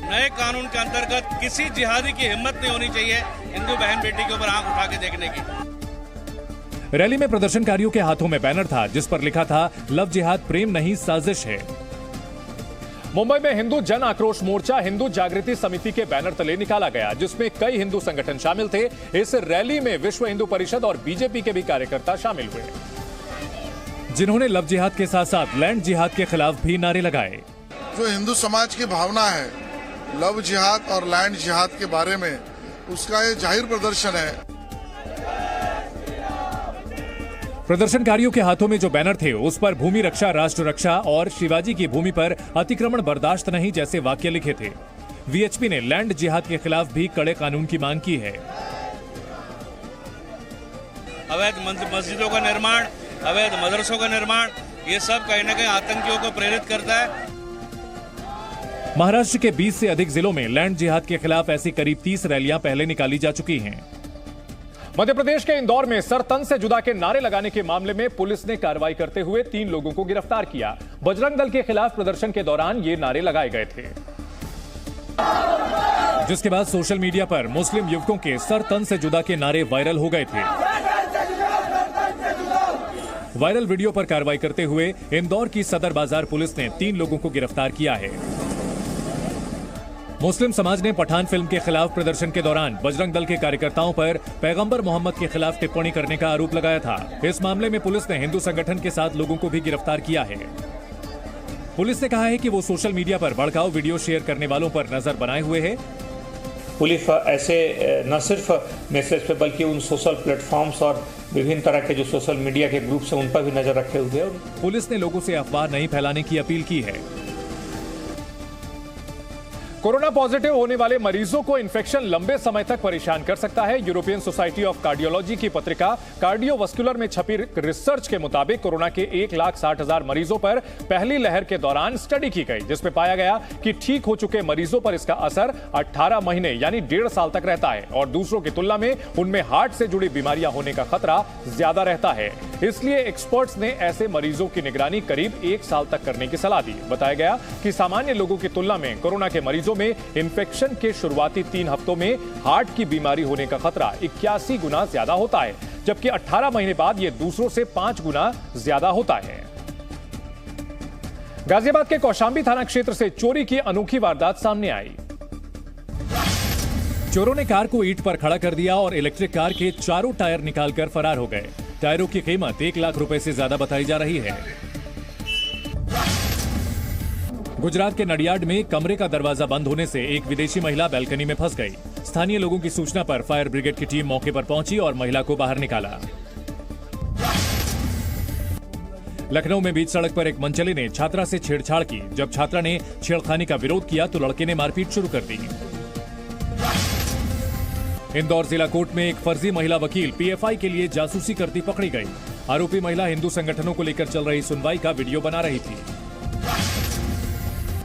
नए कानून के अंतर्गत किसी जिहादी की हिम्मत नहीं होनी चाहिए हिंदू बहन बेटी के ऊपर आंख उठा के देखने की। रैली में प्रदर्शनकारियों के हाथों में बैनर था जिस पर लिखा था लव जिहाद प्रेम नहीं साजिश है। मुंबई में हिंदू जन आक्रोश मोर्चा हिंदू जागृति समिति के बैनर तले निकाला गया, जिसमें कई हिंदू संगठन शामिल थे। इस रैली में विश्व हिंदू परिषद और बीजेपी के भी कार्यकर्ता शामिल हुए, जिन्होंने लव जिहाद के साथ साथ लैंड जिहाद के खिलाफ भी नारे लगाए। जो हिंदू समाज की भावना है लव जिहाद और लैंड जिहाद के बारे में, उसका ये जाहिर प्रदर्शन है। प्रदर्शनकारियों के हाथों में जो बैनर थे उस पर भूमि रक्षा, राष्ट्र रक्षा और शिवाजी की भूमि पर अतिक्रमण बर्दाश्त नहीं जैसे वाक्य लिखे थे। वीएचपी ने लैंड जिहाद के खिलाफ भी कड़े कानून की मांग की है। अवैध मस्जिदों का निर्माण, अवैध मदरसों का निर्माण, ये सब कहीं न कहीं आतंकियों को प्रेरित करता है। महाराष्ट्र के 20 से अधिक जिलों में लैंड जिहाद के खिलाफ ऐसी करीब 30 रैलियां पहले निकाली जा चुकी हैं। मध्य प्रदेश के इंदौर में सर तन से जुदा के नारे लगाने के मामले में पुलिस ने कार्रवाई करते हुए 3 लोगों को गिरफ्तार किया। बजरंग दल के खिलाफ प्रदर्शन के दौरान ये नारे लगाए गए थे, जिसके बाद सोशल मीडिया पर मुस्लिम युवकों के सर तन से जुदा के नारे वायरल हो गए थे। वायरल वीडियो पर कार्रवाई करते हुए इंदौर की सदर बाजार पुलिस ने 3 लोगों को गिरफ्तार किया है। मुस्लिम समाज ने पठान फिल्म के खिलाफ प्रदर्शन के दौरान बजरंग दल के कार्यकर्ताओं पर पैगंबर मोहम्मद के खिलाफ टिप्पणी करने का आरोप लगाया था। इस मामले में पुलिस ने हिंदू संगठन के 7 लोगों को भी गिरफ्तार किया है। पुलिस ने कहा है कि वो सोशल मीडिया पर भड़काऊ वीडियो शेयर करने वालों पर नजर बनाए हुए है। पुलिस ऐसे न सिर्फ मैसेज पे बल्कि उन सोशल प्लेटफॉर्म्स और विभिन्न तरह के जो सोशल मीडिया के ग्रुप्स हैं उन पर भी नजर रखे हुए हैं। पुलिस ने लोगों से अफवाह नहीं फैलाने की अपील की है। कोरोना पॉजिटिव होने वाले मरीजों को इन्फेक्शन लंबे समय तक परेशान कर सकता है। यूरोपियन सोसाइटी ऑफ कार्डियोलॉजी की पत्रिका कार्डियोवास्कुलर में छपी रिसर्च के मुताबिक कोरोना के 1,60,000 मरीजों पर पहली लहर के दौरान स्टडी की गई, जिसमें पाया गया कि ठीक हो चुके मरीजों पर इसका असर 18 महीने यानी 1.5 साल तक रहता है और दूसरों की तुलना में उनमें हार्ट से जुड़ी बीमारियां होने का खतरा ज्यादा रहता है। इसलिए एक्सपर्ट्स ने ऐसे मरीजों की निगरानी करीब 1 साल तक करने की सलाह दी। बताया गया कि सामान्य लोगों की तुलना में कोरोना के मरीजों में इन्फेक्शन के शुरुआती 3 हफ्तों में हार्ट की बीमारी होने का खतरा 81 गुना ज्यादा होता है, जबकि 18 महीने बाद यह दूसरों से 5 गुना ज्यादा होता है। गाजियाबाद के कौशांबी थाना क्षेत्र से चोरी की अनोखी वारदात सामने आई। चोरों ने कार को ईंट पर खड़ा कर दिया और इलेक्ट्रिक कार के चारों टायर निकालकर फरार हो गए। टायरों की कीमत 1 लाख रुपए से ज्यादा बताई जा रही है। गुजरात के नडियाड में कमरे का दरवाजा बंद होने से एक विदेशी महिला बालकनी में फंस गई। स्थानीय लोगों की सूचना पर फायर ब्रिगेड की टीम मौके पर पहुंची और महिला को बाहर निकाला। लखनऊ में बीच सड़क पर एक मनचले ने छात्रा से छेड़छाड़ की। जब छात्रा ने छेड़खानी का विरोध किया तो लड़के ने मारपीट शुरू कर दी। इंदौर जिला कोर्ट में एक फर्जी महिला वकील पीएफआई के लिए जासूसी करती पकड़ी गई। आरोपी महिला हिंदू संगठनों को लेकर चल रही सुनवाई का वीडियो बना रही थी।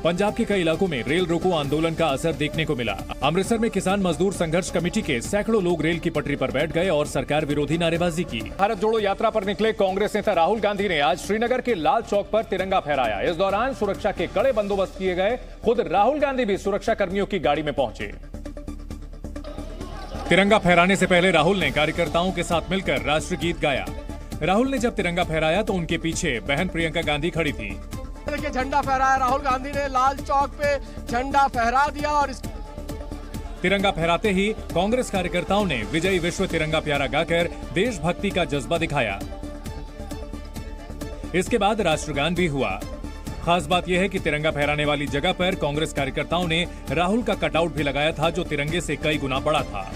पंजाब के कई इलाकों में रेल रोको आंदोलन का असर देखने को मिला। अमृतसर में किसान मजदूर संघर्ष कमेटी के सैकड़ों लोग रेल की पटरी पर बैठ गए और सरकार विरोधी नारेबाजी की। भारत जोड़ो यात्रा पर निकले कांग्रेस नेता राहुल गांधी ने आज श्रीनगर के लाल चौक पर तिरंगा फहराया। इस दौरान सुरक्षा के कड़े बंदोबस्त किए गए। खुद राहुल गांधी भी सुरक्षा कर्मियों की गाड़ी में पहुंचे। तिरंगा फहराने से पहले राहुल ने कार्यकर्ताओं के साथ मिलकर राष्ट्रगीत गाया। राहुल ने जब तिरंगा फहराया तो उनके पीछे बहन प्रियंका गांधी खड़ी थी। देखिए झंडा फहराया राहुल गांधी ने, लाल चौक पे झंडा फहरा दिया और तिरंगा फहराते ही कांग्रेस कार्यकर्ताओं ने विजयी विश्व तिरंगा प्यारा गाकर देशभक्ति का जज्बा दिखाया। इसके बाद राष्ट्रगान भी हुआ। खास बात यह है कि तिरंगा फहराने वाली जगह पर कांग्रेस कार्यकर्ताओं ने राहुल का कटआउट भी लगाया था, जो तिरंगे से कई गुना बड़ा था।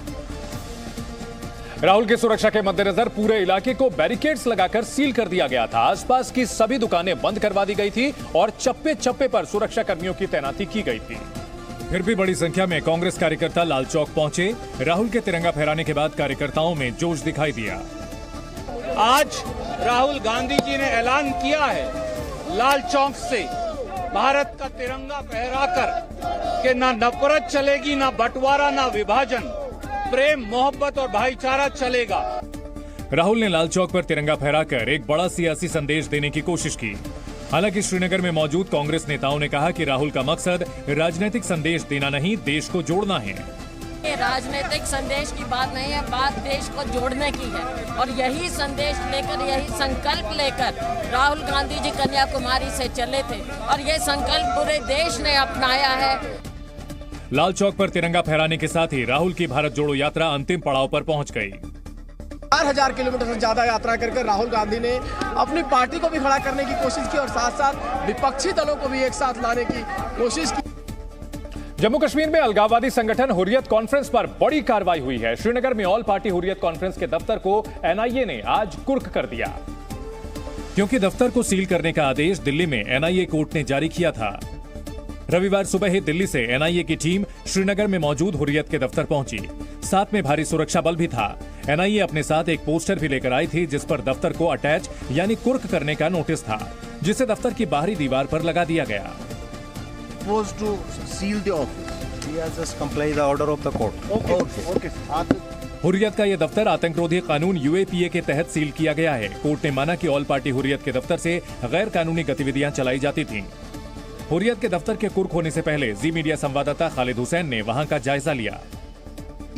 राहुल की सुरक्षा के मद्देनजर पूरे इलाके को बैरिकेड्स लगाकर सील कर दिया गया था। आसपास की सभी दुकानें बंद करवा दी गई थी और चप्पे चप्पे पर सुरक्षा कर्मियों की तैनाती की गई थी। फिर भी बड़ी संख्या में कांग्रेस कार्यकर्ता लाल चौक पहुंचे। राहुल के तिरंगा फहराने के बाद कार्यकर्ताओं में जोश दिखाई दिया। आज राहुल गांधी जी ने ऐलान किया है लाल चौक से भारत का तिरंगा फहराकर कि ना नफरत चलेगी, ना बंटवारा, ना विभाजन, प्रेम, मोहब्बत और भाईचारा चलेगा। राहुल ने लाल चौक पर तिरंगा फहराकर एक बड़ा सियासी संदेश देने की कोशिश की। हालांकि श्रीनगर में मौजूद कांग्रेस नेताओं ने कहा कि राहुल का मकसद राजनीतिक संदेश देना नहीं, देश को जोड़ना है। ये राजनीतिक संदेश की बात नहीं है, बात देश को जोड़ने की है। और यही संदेश लेकर, यही संकल्प लेकर राहुल गांधी जी कन्याकुमारी से चले थे और ये संकल्प पूरे देश ने अपनाया है। लाल चौक पर तिरंगा फहराने के साथ ही राहुल की भारत जोड़ो यात्रा अंतिम पड़ाव पर पहुंच गई। 4000 किलोमीटर से ज्यादा यात्रा कर राहुल गांधी ने अपनी पार्टी को भी खड़ा करने की कोशिश की और साथ साथ विपक्षी दलों को भी एक साथ लाने की कोशिश की। जम्मू कश्मीर में अलगाववादी संगठन हुर्रियत कॉन्फ्रेंस पर बड़ी कार्रवाई हुई है। श्रीनगर में ऑल पार्टी हुर्रियत कॉन्फ्रेंस के दफ्तर को एनआईए ने आज कुर्क कर दिया, क्योंकि दफ्तर को सील करने का आदेश दिल्ली में एनआईए कोर्ट ने जारी किया था। रविवार सुबह ही दिल्ली से एनआईए की टीम श्रीनगर में मौजूद हुर्रियत के दफ्तर पहुंची। साथ में भारी सुरक्षा बल भी था। एनआईए अपने साथ एक पोस्टर भी लेकर आई थी, जिस पर दफ्तर को अटैच यानी कुर्क करने का नोटिस था, जिसे दफ्तर की बाहरी दीवार पर लगा दिया गया। हुर्रियत का यह दफ्तर आतंकरोधी कानून यूएपीए के तहत सील किया गया है। कोर्ट ने माना कि ऑल पार्टी हुर्रियत के दफ्तर से गैर कानूनी गतिविधियां चलाई जाती थीं। हुर्रियत के दफ्तर के कुर्क होने से पहले जी मीडिया संवाददाता खालिद हुसैन ने वहां का जायजा लिया।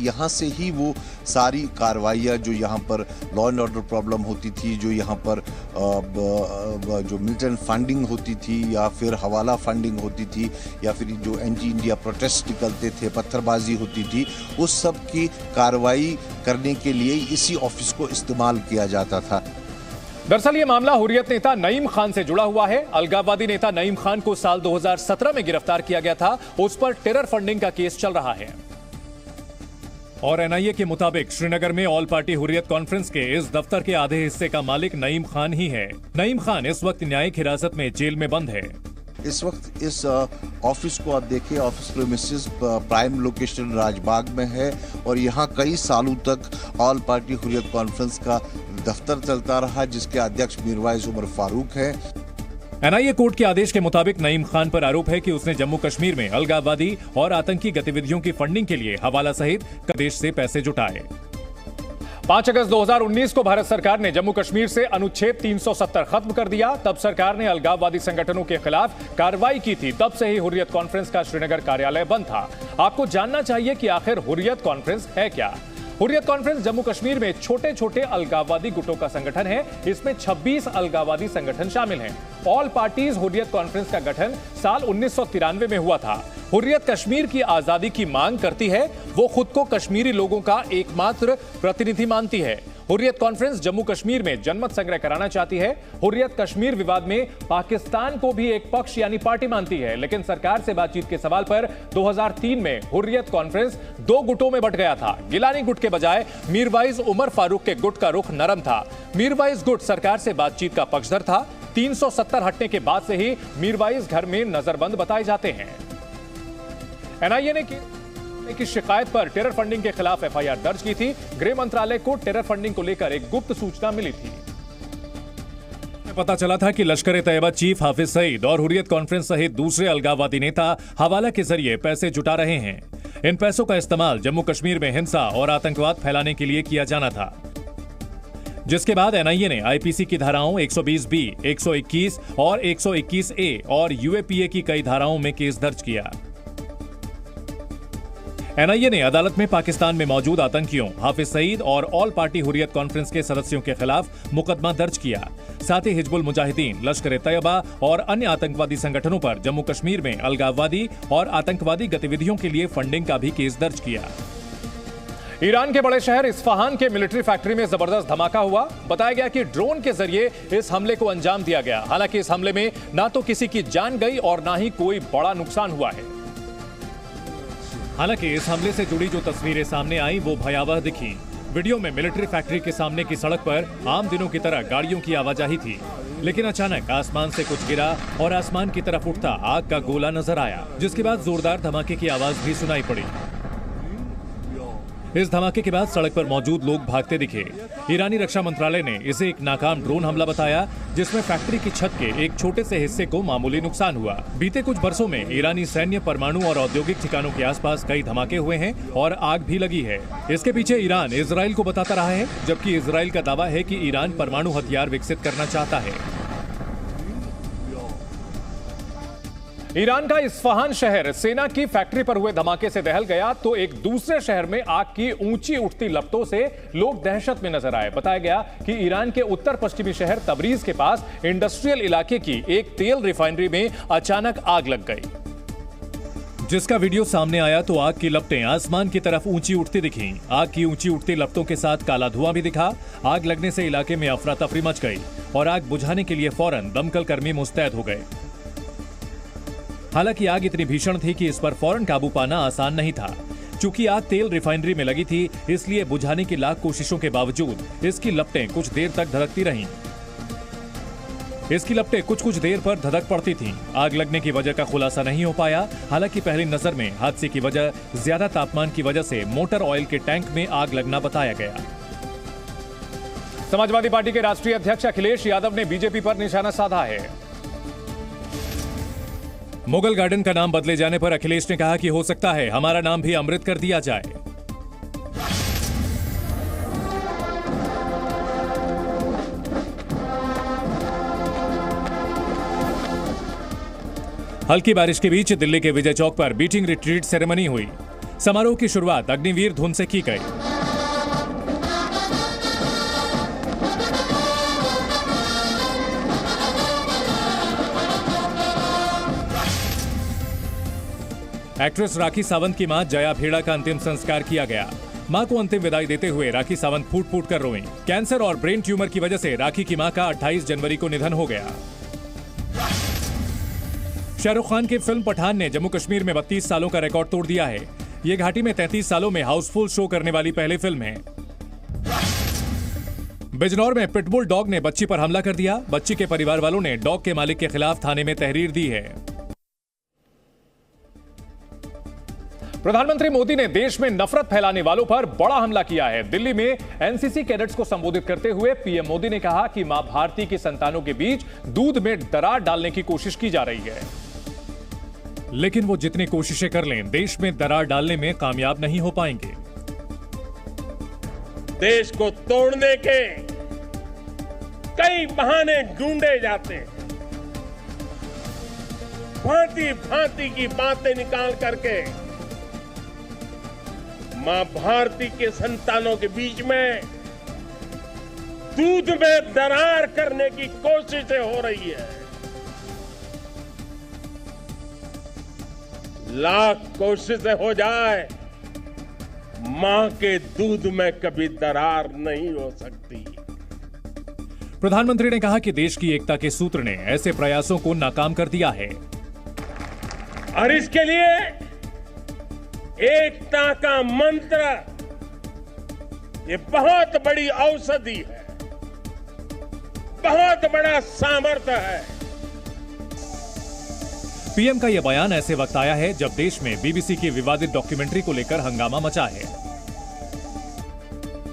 यहाँ से ही वो सारी कार्रवाइयाँ जो यहाँ पर लॉ एंड ऑर्डर प्रॉब्लम होती थी, जो यहाँ पर जो मिलिटेंट फंडिंग होती थी या फिर हवाला फंडिंग होती थी या फिर जो एंटी इंडिया प्रोटेस्ट निकलते थे, पत्थरबाजी होती थी, उस सब की कार्रवाई करने के लिए इसी ऑफिस को इस्तेमाल किया जाता था। दरअसल ये मामला हुर्रियत नेता नईम खान से जुड़ा हुआ है। अलगाववादी नेता नईम खान को साल 2017 में गिरफ्तार किया गया था। उस पर टेरर फंडिंग का केस चल रहा है। और एनआईए के मुताबिक श्रीनगर में ऑल पार्टी हुर्रियत कॉन्फ्रेंस के इस दफ्तर के आधे हिस्से का मालिक नईम खान ही है। नईम खान इस वक्त न्यायिक हिरासत में जेल में बंद है। इस वक्त इस ऑफिस को आप देखिए, office premises prime location Rajbagh में है और यहाँ कई सालों तक ऑल पार्टी हुर्रियत कॉन्फ्रेंस का दफ्तर चलता रहा, जिसके अध्यक्ष मीरवाइज उमर फारूक है। एनआईए कोर्ट के आदेश के मुताबिक नईम खान पर आरोप है कि उसने जम्मू कश्मीर में अलगाववादी और आतंकी गतिविधियों की फंडिंग के लिए हवाला सहित देश से पैसे जुटाए। 5 अगस्त 2019 को भारत सरकार ने जम्मू कश्मीर से अनुच्छेद 370 खत्म कर दिया। तब सरकार ने अलगाववादी संगठनों के खिलाफ कार्रवाई की थी। तब से ही हुर्रियत कॉन्फ्रेंस का श्रीनगर कार्यालय बंद था। आपको जानना चाहिए कि आखिर हुर्रियत कॉन्फ्रेंस है क्या। हुर्रियत कॉन्फ्रेंस जम्मू कश्मीर में छोटे छोटे अलगाववादी गुटों का संगठन है। इसमें 26 अलगाववादी संगठन शामिल हैं। ऑल पार्टीज हुर्रियत कॉन्फ्रेंस का गठन साल 1993 में हुआ था। हुर्रियत कश्मीर की आजादी की मांग करती है। वो खुद को कश्मीरी लोगों का एकमात्र प्रतिनिधि मानती है। हुर्रियत कॉन्फ्रेंस जम्मू कश्मीर में जनमत संग्रह कराना चाहती है। हुर्रियत कश्मीर विवाद में पाकिस्तान को भी एक पक्ष यानी पार्टी मानती है, लेकिन सरकार से बातचीत के सवाल पर 2003 में हुर्रियत कॉन्फ्रेंस 2 गुटों में बंट गया था। गिलानी गुट के बजाय मीरवाइज उमर फारूक के गुट का रुख नरम था। मीरवाइज गुट सरकार से बातचीत का पक्षधर था। 370 हटने के बाद से ही मीरवाइज घर में नजरबंद बताए जाते हैं। एनआईए ने की शिकायत पर टेरर फंडिंग के खिलाफ एफआईआर दर्ज की थी। गृह मंत्रालय को टेरर फंडिंग को लेकर एक गुप्त सूचना मिली थी। पता चला था कि लश्कर-ए-तैयबा चीफ हाफिज सईद और हुर्रियत कॉन्फ्रेंस सहित दूसरे अलगाववादी नेता हवाला के जरिए पैसे जुटा रहे हैं। इन पैसों का इस्तेमाल जम्मू कश्मीर में हिंसा और आतंकवाद फैलाने के लिए किया जाना था, जिसके बाद एनआईए ने आईपीसी की धाराओं 120B, 121 और 121A और यूएपीए की कई धाराओं में केस दर्ज किया। एनआईए ने अदालत में पाकिस्तान में मौजूद आतंकियों हाफिज सईद और ऑल पार्टी हुर्रियत कॉन्फ्रेंस के सदस्यों के खिलाफ मुकदमा दर्ज किया। साथ ही हिजबुल मुजाहिदीन, लश्कर-ए-तैयबा और अन्य आतंकवादी संगठनों पर जम्मू कश्मीर में अलगाववादी और आतंकवादी गतिविधियों के लिए फंडिंग का भी केस दर्ज किया। ईरान के बड़े शहर इस्फहान के मिलिट्री फैक्ट्री में जबरदस्त धमाका हुआ। बताया गया कि ड्रोन के जरिए इस हमले को अंजाम दिया गया। हालांकि इस हमले में ना तो किसी की जान गई और ना ही कोई बड़ा नुकसान हुआ है। हालांकि इस हमले से जुड़ी जो तस्वीरें सामने आई वो भयावह दिखी। वीडियो में मिलिट्री फैक्ट्री के सामने की सड़क पर आम दिनों की तरह गाड़ियों की आवाजाही थी, लेकिन अचानक आसमान से कुछ गिरा और आसमान की तरफ उठता आग का गोला नजर आया, जिसके बाद जोरदार धमाके की आवाज भी सुनाई पड़ी। इस धमाके के बाद सड़क पर मौजूद लोग भागते दिखे। ईरानी रक्षा मंत्रालय ने इसे एक नाकाम ड्रोन हमला बताया, जिसमें फैक्ट्री की छत के एक छोटे से हिस्से को मामूली नुकसान हुआ। बीते कुछ बरसों में ईरानी सैन्य, परमाणु और औद्योगिक ठिकानों के आसपास कई धमाके हुए हैं और आग भी लगी है। इसके पीछे ईरान इजराइल को बताता रहा है, जबकि इजराइल का दावा है कि ईरान परमाणु हथियार विकसित करना चाहता है। ईरान का इस्फहान शहर सेना की फैक्ट्री पर हुए धमाके से दहल गया, तो एक दूसरे शहर में आग की ऊंची उठती लपटों से लोग दहशत में नजर आए। बताया गया कि ईरान के उत्तर पश्चिमी शहर तबरीज के पास इंडस्ट्रियल इलाके की एक तेल रिफाइनरी में अचानक आग लग गई, जिसका वीडियो सामने आया तो आग की लपटें आसमान की तरफ ऊंची उठती दिखीं। आग की ऊंची उठती लपटों के साथ काला धुआं भी दिखा। आग लगने से इलाके में अफरा तफरी मच गई और आग बुझाने के लिए फौरन दमकल कर्मी मुस्तैद हो गए। हालांकि आग इतनी भीषण थी कि इस पर फौरन काबू पाना आसान नहीं था। चूंकि आग तेल रिफाइनरी में लगी थी, इसलिए बुझाने की लाख कोशिशों के बावजूद इसकी लपटें कुछ देर तक धधकती रहीं। इसकी लपटें कुछ देर पर धधक पड़ती थीं। आग लगने की वजह का खुलासा नहीं हो पाया। हालांकि पहली नजर में हादसे की वजह ज्यादा तापमान की वजह से मोटर ऑयल के टैंक में आग लगना बताया गया। समाजवादी पार्टी के राष्ट्रीय अध्यक्ष अखिलेश यादव ने बीजेपी पर निशाना साधा है। मुगल गार्डन का नाम बदले जाने पर अखिलेश ने कहा कि हो सकता है हमारा नाम भी अमृत कर दिया जाए। हल्की बारिश के बीच दिल्ली के विजय चौक पर बीटिंग रिट्रीट सेरेमनी हुई। समारोह की शुरुआत अग्निवीर धुन से की गई। एक्ट्रेस राखी सावंत की मां जया भेड़ा का अंतिम संस्कार किया गया। मां को अंतिम विदाई देते हुए राखी सावंत फूट फूट कर रोईं। कैंसर और ब्रेन ट्यूमर की वजह से राखी की मां का 28 जनवरी को निधन हो गया। शाहरुख खान की फिल्म पठान ने जम्मू कश्मीर में 32 सालों का रिकॉर्ड तोड़ दिया है। ये घाटी में 33 सालों में हाउसफुल शो करने वाली पहली फिल्म है। बिजनौर में पिटबुल डॉग ने बच्ची पर हमला कर दिया। बच्ची के परिवार वालों ने डॉग के मालिक के खिलाफ थाने में तहरीर दी है। प्रधानमंत्री मोदी ने देश में नफरत फैलाने वालों पर बड़ा हमला किया है। दिल्ली में एनसीसी कैडेट्स को संबोधित करते हुए पीएम मोदी ने कहा कि मां भारती की संतानों के बीच दूध में दरार डालने की कोशिश की जा रही है, लेकिन वो जितनी कोशिशें कर लें, देश में दरार डालने में कामयाब नहीं हो पाएंगे। देश को तोड़ने के कई बहाने ढूंढे जाते हैं। भांति भांति की बातें निकाल करके मां भारती के संतानों के बीच में दूध में दरार करने की कोशिशें हो रही है। लाख कोशिशें हो जाए, मां के दूध में कभी दरार नहीं हो सकती। प्रधानमंत्री ने कहा कि देश की एकता के सूत्र ने ऐसे प्रयासों को नाकाम कर दिया है और इसके लिए एकता का मंत्र ये बहुत बड़ी औषधि है। बहुत बड़ा सामर्थ्य है। पीएम का यह बयान ऐसे वक्त आया है जब देश में बीबीसी की विवादित डॉक्यूमेंट्री को लेकर हंगामा मचा है।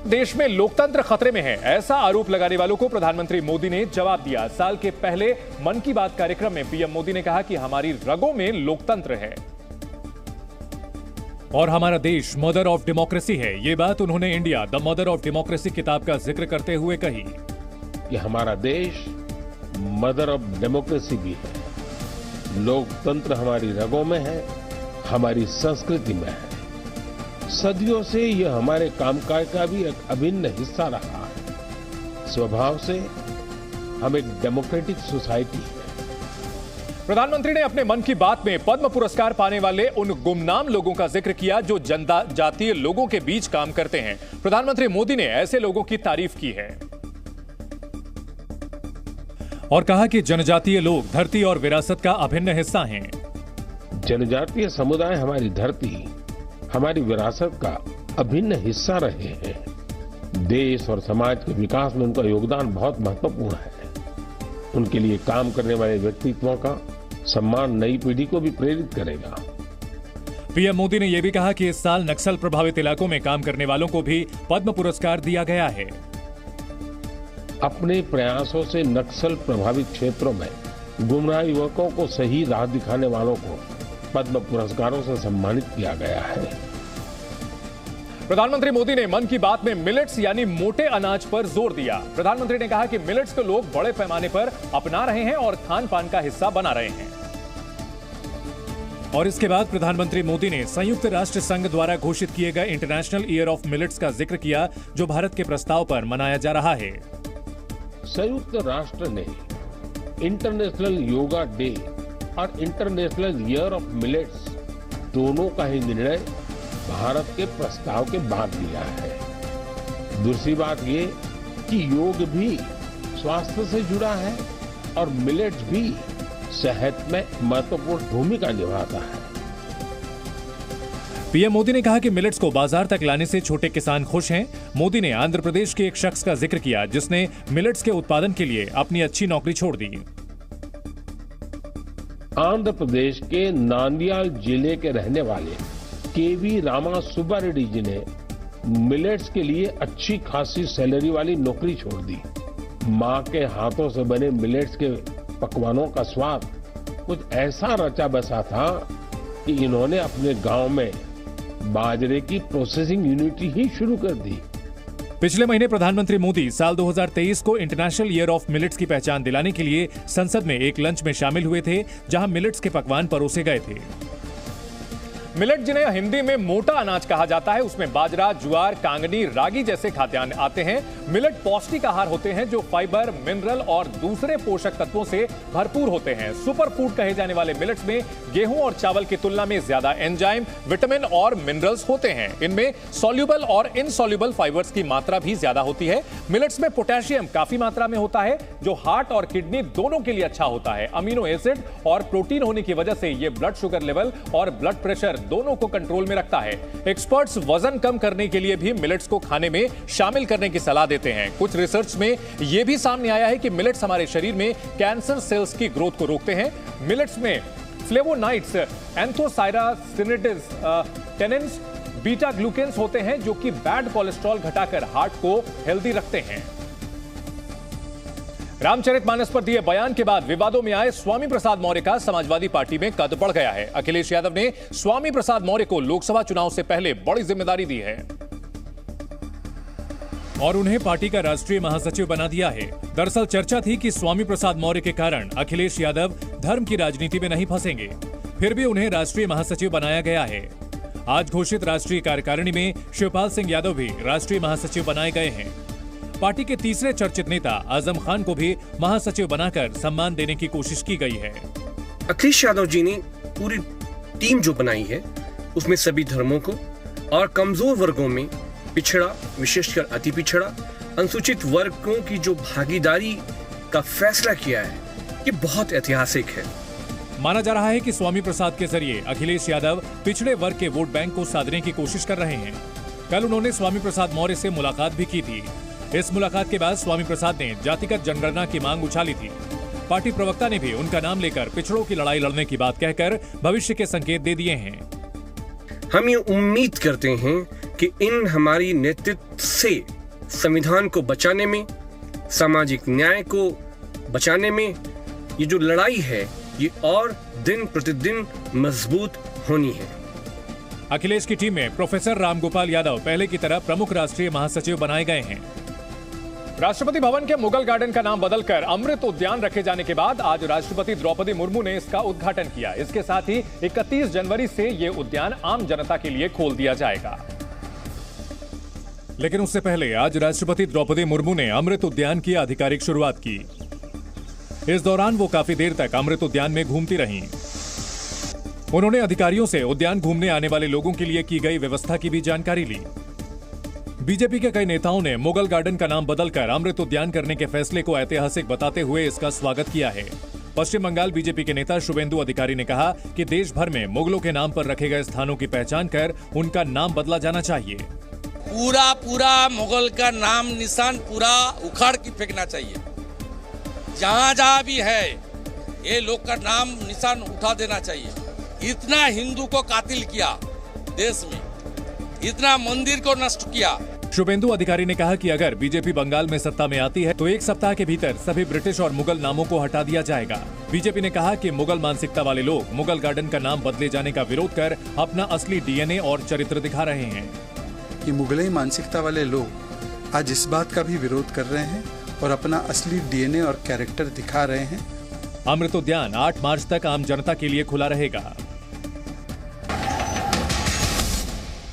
देश में लोकतंत्र खतरे में है, ऐसा आरोप लगाने वालों को प्रधानमंत्री मोदी ने जवाब दिया। साल के पहले मन की बात कार्यक्रम में पीएम मोदी ने कहा कि हमारी रगों में लोकतंत्र है और हमारा देश मदर ऑफ डेमोक्रेसी है। ये बात उन्होंने India the mother of democracy किताब का जिक्र करते हुए कही कि हमारा देश मदर ऑफ डेमोक्रेसी भी है, लोकतंत्र हमारी रगों में है, हमारी संस्कृति में है। सदियों से यह हमारे कामकाज का भी एक अभिन्न हिस्सा रहा है। स्वभाव से हम एक डेमोक्रेटिक सोसाइटी है। प्रधानमंत्री ने अपने मन की बात में पद्म पुरस्कार पाने वाले उन गुमनाम लोगों का जिक्र किया जो जनजातीय लोगों के बीच काम करते हैं। प्रधानमंत्री मोदी ने ऐसे लोगों की तारीफ की है और कहा कि जनजातीय लोग धरती और विरासत का अभिन्न हिस्सा हैं। जनजातीय समुदाय हमारी धरती, हमारी विरासत का अभिन्न हिस्सा रहे हैं। देश और समाज के विकास में उनका योगदान बहुत महत्वपूर्ण है। उनके लिए काम करने वाले व्यक्तित्वों का सम्मान नई पीढ़ी को भी प्रेरित करेगा। पीएम मोदी ने यह भी कहा कि इस साल नक्सल प्रभावित इलाकों में काम करने वालों को भी पद्म पुरस्कार दिया गया है। अपने प्रयासों से नक्सल प्रभावित क्षेत्रों में गुमराह युवकों को सही राह दिखाने वालों को पद्म पुरस्कारों से सम्मानित किया गया है। प्रधानमंत्री मोदी ने मन की बात में मिलेट्स यानी मोटे अनाज पर जोर दिया। प्रधानमंत्री ने कहा कि मिलेट्स को लोग बड़े पैमाने पर अपना रहे हैं और खान पान का हिस्सा बना रहे हैं। और इसके बाद प्रधानमंत्री मोदी ने संयुक्त राष्ट्र संघ द्वारा घोषित किए गए इंटरनेशनल ईयर ऑफ मिलेट्स का जिक्र किया जो भारत के प्रस्ताव पर मनाया जा रहा है। संयुक्त राष्ट्र ने इंटरनेशनल योगा डे और इंटरनेशनल ईयर ऑफ मिलेट्स दोनों का ही निर्णय भारत के प्रस्ताव के बाद लिया है। दूसरी बात ये कि योग भी स्वास्थ्य से जुड़ा है और मिलेट्स भी सेहत में महत्वपूर्ण भूमिका निभाता है। पीएम मोदी ने कहा कि मिलेट्स को बाजार तक लाने से छोटे किसान खुश हैं। मोदी ने आंध्र प्रदेश के एक शख्स का जिक्र किया जिसने मिलेट्स के उत्पादन के लिए अपनी अच्छी नौकरी छोड़ दी। आंध्र प्रदेश के नांदियाल जिले के रहने वाले केवी रामा सुब्बा रेड्डी जी ने मिलेट्स के लिए अच्छी खासी सैलरी वाली नौकरी छोड़ दी। मां के हाथों से बने मिलेट्स के पकवानों का स्वाद कुछ ऐसा रचा बसा था कि इन्होंने अपने गांव में बाजरे की प्रोसेसिंग यूनिट ही शुरू कर दी। पिछले महीने प्रधानमंत्री मोदी साल 2023 को इंटरनेशनल ईयर ऑफ मिलेट्स की पहचान दिलाने के लिए संसद में एक लंच में शामिल हुए थे जहां मिलेट्स के पकवान परोसे गए थे। मिलेट जिन्हें हिंदी में मोटा अनाज कहा जाता है उसमें बाजरा, ज्वार, कांगनी, रागी जैसे खाद्यान्न आते हैं। मिलेट पौष्टिक आहार होते हैं जो फाइबर, मिनरल और दूसरे पोषक तत्वों से भरपूर होते हैं। सुपर फूड कहे जाने वाले मिलेट्स में गेहूं और चावल की तुलना में ज्यादा एंजाइम, विटामिन और मिनरल्स होते हैं। इनमें सॉल्युबल और इनसॉल्युबल फाइबर्स की मात्रा भी ज्यादा होती है। मिलेट्स में पोटेशियम काफी मात्रा में होता है जो हार्ट और किडनी दोनों के लिए अच्छा होता है। अमीनो एसिड और प्रोटीन होने की वजह से यह ब्लड शुगर लेवल और ब्लड प्रेशर दोनों को कंट्रोल में रखता है। एक्सपर्ट्स वजन कम करने के लिए भी मिलेट्स को खाने में शामिल करने की सलाह देते हैं। कुछ रिसर्च में यह भी सामने आया है कि मिलेट्स हमारे शरीर में कैंसर सेल्स की ग्रोथ को रोकते हैं। मिलेट्स में फ्लेवोनाइड्स, एंथोसायरासिनिड्स, टेनिन्स, बीटा ग्लूकेन्स होते हैं जो कि बैड कोलेस्ट्रॉल घटाकर हार्ट को हेल्दी रखते हैं। रामचरितमानस पर दिए बयान के बाद विवादों में आए स्वामी प्रसाद मौर्य का समाजवादी पार्टी में कद बढ़ गया है। अखिलेश यादव ने स्वामी प्रसाद मौर्य को लोकसभा चुनाव से पहले बड़ी जिम्मेदारी दी है और उन्हें पार्टी का राष्ट्रीय महासचिव बना दिया है। दरअसल चर्चा थी कि स्वामी प्रसाद मौर्य के कारण अखिलेश यादव धर्म की राजनीति में नहीं फंसेंगे, फिर भी उन्हें राष्ट्रीय महासचिव बनाया गया है। आज घोषित राष्ट्रीय कार्यकारिणी में शिवपाल सिंह यादव भी राष्ट्रीय महासचिव बनाए गए हैं। पार्टी के तीसरे चर्चित नेता आजम खान को भी महासचिव बनाकर सम्मान देने की कोशिश की गई है। अखिलेश यादव जी ने पूरी टीम जो बनाई है उसमें सभी धर्मों को और कमजोर वर्गों में पिछड़ा, विशेषकर अति पिछड़ा, अनुसूचित वर्गों की जो भागीदारी का फैसला किया है ये बहुत ऐतिहासिक है। माना जा रहा है कि स्वामी प्रसाद के जरिए अखिलेश यादव पिछड़े वर्ग के वोट बैंक को साधने की कोशिश कर रहे हैं। कल उन्होंने स्वामी प्रसाद मौर्य से मुलाकात भी की थी। इस मुलाकात के बाद स्वामी प्रसाद ने जातिगत जनगणना की मांग उछाली थी। पार्टी प्रवक्ता ने भी उनका नाम लेकर पिछड़ों की लड़ाई लड़ने की बात कहकर भविष्य के संकेत दे दिए हैं। हम ये उम्मीद करते हैं कि इन हमारी नेतृत्व से संविधान को बचाने में, सामाजिक न्याय को बचाने में ये जो लड़ाई है ये और दिन प्रतिदिन मजबूत होनी है। अखिलेश की टीम में प्रोफेसर रामगोपाल यादव पहले की तरह प्रमुख राष्ट्रीय महासचिव बनाए गए हैं। राष्ट्रपति भवन के मुगल गार्डन का नाम बदलकर अमृत उद्यान रखे जाने के बाद आज राष्ट्रपति द्रौपदी मुर्मू ने इसका उद्घाटन किया। इसके साथ ही 31 जनवरी से यह उद्यान आम जनता के लिए खोल दिया जाएगा। लेकिन उससे पहले आज राष्ट्रपति द्रौपदी मुर्मू ने अमृत उद्यान की आधिकारिक शुरुआत की। इस दौरान वो काफी देर तक अमृत उद्यान में घूमती रहीं। उन्होंने अधिकारियों से उद्यान घूमने आने वाले लोगों के लिए की गई व्यवस्था की भी जानकारी ली। बीजेपी के कई नेताओं ने मुगल गार्डन का नाम बदलकर अमृत उद्यान करने के फैसले को ऐतिहासिक बताते हुए इसका स्वागत किया है। पश्चिम बंगाल बीजेपी के नेता शुभेंदु अधिकारी ने कहा कि देश भर में मुगलों के नाम पर रखे गए स्थानों की पहचान कर उनका नाम बदला जाना चाहिए। पूरा मुगल का नाम निशान पूरा उखाड़ के फेंकना चाहिए। जहाँ भी है ये लोग का नाम निशान उठा देना चाहिए। इतना हिंदू को कातिल किया देश में, इतना मंदिर को नष्ट किया। शुभेंदु अधिकारी ने कहा कि अगर बीजेपी बंगाल में सत्ता में आती है तो 1 सप्ताह के भीतर सभी ब्रिटिश और मुगल नामों को हटा दिया जाएगा। बीजेपी ने कहा कि मुगल मानसिकता वाले लोग मुगल गार्डन का नाम बदले जाने का विरोध कर अपना असली डीएनए और चरित्र दिखा रहे हैं। कि मुगलई मानसिकता वाले लोग आज इस बात का भी विरोध कर रहे हैं और अपना असली डीएनए और कैरेक्टर दिखा रहे हैं। अमृत उद्यान 8 मार्च तक आम जनता के लिए खुला रहेगा।